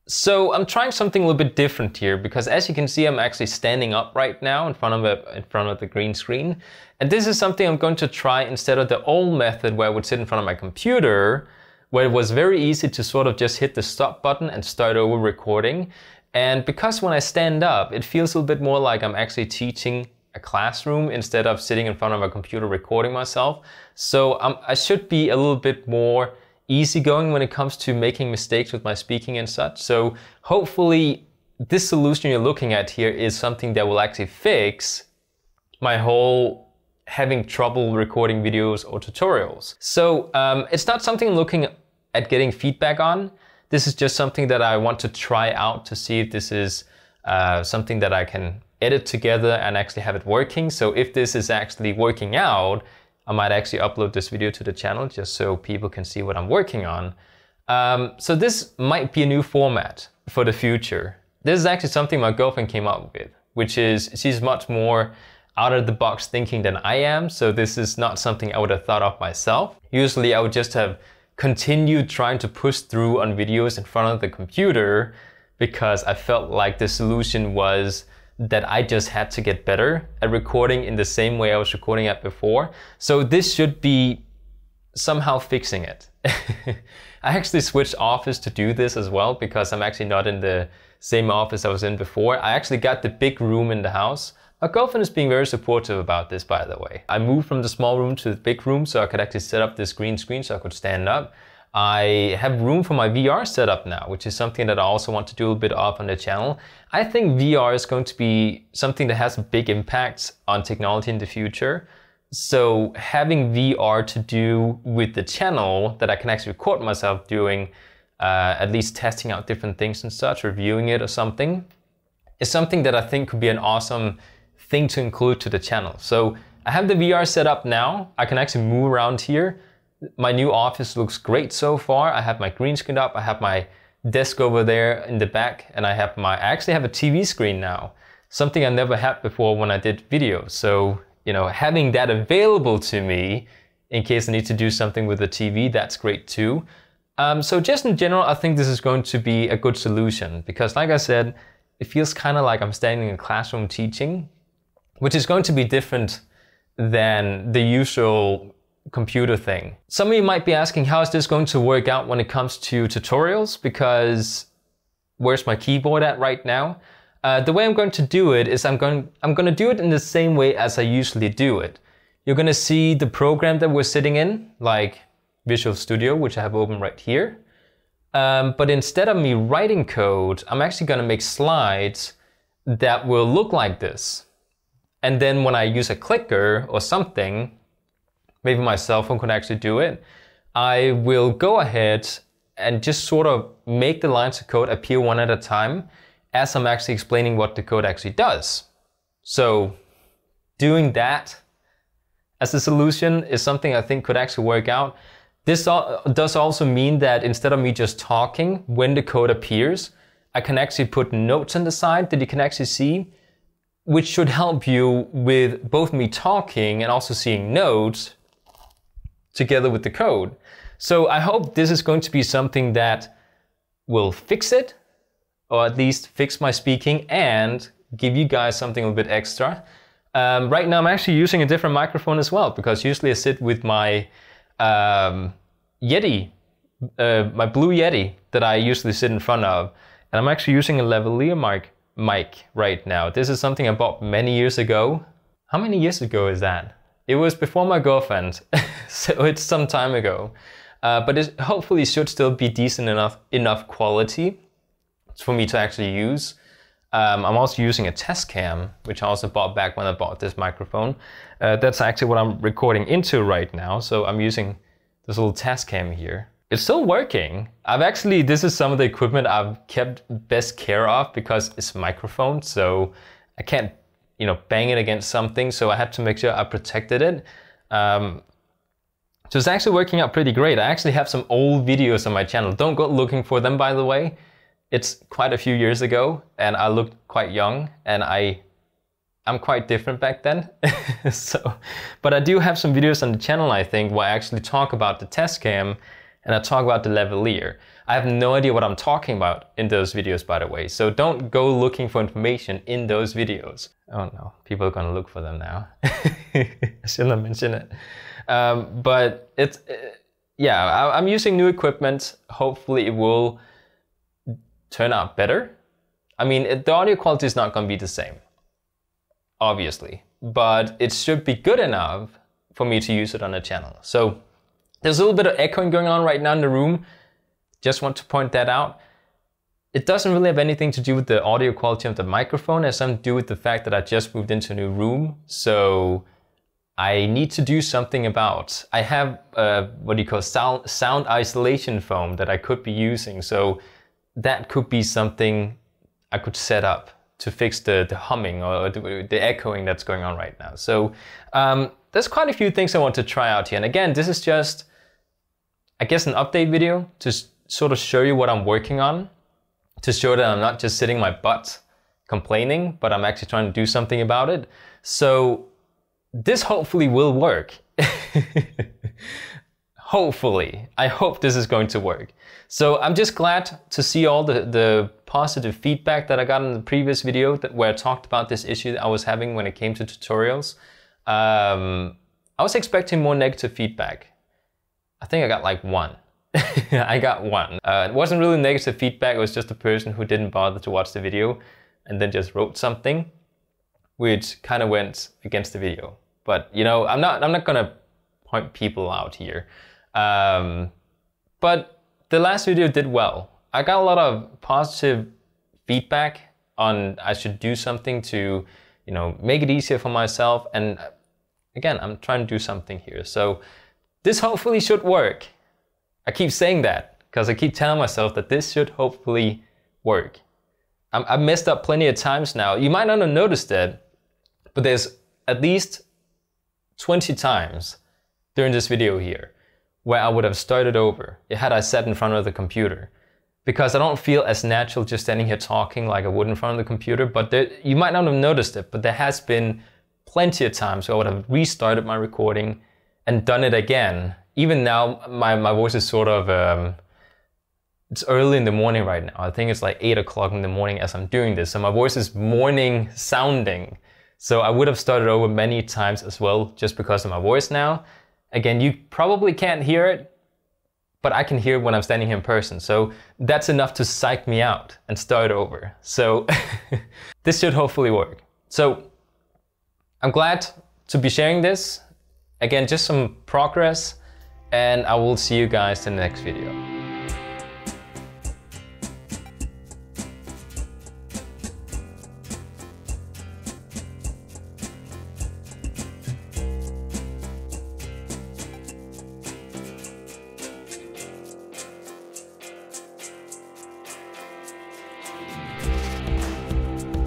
So I'm trying something a little bit different here because as you can see, I'm actually standing up right now in front of the green screen. And this is something I'm going to try instead of the old method where I would sit in front of my computer, where it was very easy to sort of just hit the stop button and start over recording. And because when I stand up, it feels a little bit more like I'm actually teaching a classroom instead of sitting in front of a computer recording myself. So I should be a little bit more easygoing when it comes to making mistakes with my speaking and such. So hopefully this solution you're looking at here is something that will actually fix my whole having trouble recording videos or tutorials. So it's not something I'm looking at getting feedback on. This is just something that I want to try out to see if this is something that I can edit together and actually have it working. So if this is actually working out, I might actually upload this video to the channel just so people can see what I'm working on. So this might be a new format for the future. This is actually something my girlfriend came up with, which is she's much more out of the box thinking than I am. So this is not something I would have thought of myself. Usually I would just have continued trying to push through on videos in front of the computer because I felt like the solution was that I just had to get better at recording in the same way I was recording at before. So this should be somehow fixing it. I actually switched office to do this as well because I'm actually not in the same office I was in before. I actually got the big room in the house. My girlfriend is being very supportive about this, by the way. I moved from the small room to the big room so I could actually set up this green screen so I could stand up. I have room for my VR setup now, which is something that I also want to do a bit of on the channel. I think VR is going to be something that has big impacts on technology in the future. So having VR to do with the channel that I can actually record myself doing, at least testing out different things and such, reviewing it or something, is something that I think could be an awesome thing to include to the channel. So I have the VR set up now. I can actually move around here. My new office looks great so far. I have my green screen up, I have my desk over there in the back, and I actually have a TV screen now. Something I never had before when I did videos. So, you know, having that available to me in case I need to do something with the TV, that's great too. So just in general, I think this is going to be a good solution because like I said, it feels kind of like I'm standing in a classroom teaching, which is going to be different than the usual computer thing. Some of you might be asking, how is this going to work out when it comes to tutorials? Because where's my keyboard at right now? The way I'm going to do it is I'm going to do it in the same way as I usually do it. You're going to see the program that we're sitting in, like Visual Studio, which I have open right here. But instead of me writing code, I'm actually going to make slides that will look like this. And then when I use a clicker or something, maybe my cell phone could actually do it, I will go ahead and just sort of make the lines of code appear one at a time as I'm actually explaining what the code actually does. So doing that as a solution is something I think could actually work out. This does also mean that instead of me just talking when the code appears, I can actually put notes on the side that you can actually see, which should help you with both me talking and also seeing notes together with the code. So I hope this is going to be something that will fix it, or at least fix my speaking and give you guys something a little bit extra. Right now I'm actually using a different microphone as well, because usually I sit with my Yeti, my Blue Yeti that I usually sit in front of. And I'm actually using a lavalier mic right now. This is something I bought many years ago. How many years ago is that? It was before my girlfriend, so it's some time ago. But it hopefully should still be decent enough quality for me to actually use. I'm also using a test cam, which I also bought back when I bought this microphone. That's actually what I'm recording into right now. So I'm using this little test cam here. It's still working. This is some of the equipment I've kept best care of because it's a microphone, so I can't, bang it against something. So I had to make sure I protected it. So it's actually working out pretty great. I actually have some old videos on my channel. Don't go looking for them, by the way. It's quite a few years ago and I looked quite young and I'm quite different back then. But I do have some videos on the channel, I think, where I actually talk about the test cam and I talk about the lavalier. I have no idea what I'm talking about in those videos, by the way. So don't go looking for information in those videos. Oh no, people are gonna look for them now. I shouldn't have mentioned it. But it's, yeah, I'm using new equipment. Hopefully it will turn out better. I mean, the audio quality is not gonna be the same, obviously, but it should be good enough for me to use it on the channel. So there's a little bit of echoing going on right now in the room. Just want to point that out. It doesn't really have anything to do with the audio quality of the microphone. It has something to do with the fact that I just moved into a new room. So I need to do something about. I have what do you call sound isolation foam that I could be using. So that could be something I could set up to fix the humming or the echoing that's going on right now. So there's quite a few things I want to try out here. And again, this is just, I guess, an update video to sort of show you what I'm working on, to show that I'm not just sitting my butt complaining, but I'm actually trying to do something about it. So this hopefully will work. Hopefully. I hope this is going to work. So I'm just glad to see all the positive feedback that I got in the previous video where I talked about this issue that I was having when it came to tutorials. I was expecting more negative feedback. I think I got like one. I got one. It wasn't really negative feedback, it was just a person who didn't bother to watch the video and then just wrote something which kind of went against the video. But you know, I'm not gonna point people out here. But the last video did well. I got a lot of positive feedback on I should do something to, you know, make it easier for myself. And again, I'm trying to do something here. So this hopefully should work. I keep saying that because I keep telling myself that this should hopefully work. I've messed up plenty of times now. You might not have noticed that, but there's at least 20 times during this video here where I would have started over had I sat in front of the computer. Because I don't feel as natural just standing here talking like I would in front of the computer, but you might not have noticed it, but there has been plenty of times where I would have restarted my recording and done it again. Even now, my voice is sort of, it's early in the morning right now. I think it's like 8 o'clock in the morning as I'm doing this. So my voice is morning sounding. So I would have started over many times as well, just because of my voice now. Again, you probably can't hear it, but I can hear it when I'm standing here in person. So that's enough to psych me out and start over. So this should hopefully work. So I'm glad to be sharing this. Again, just some progress, and I will see you guys in the next video.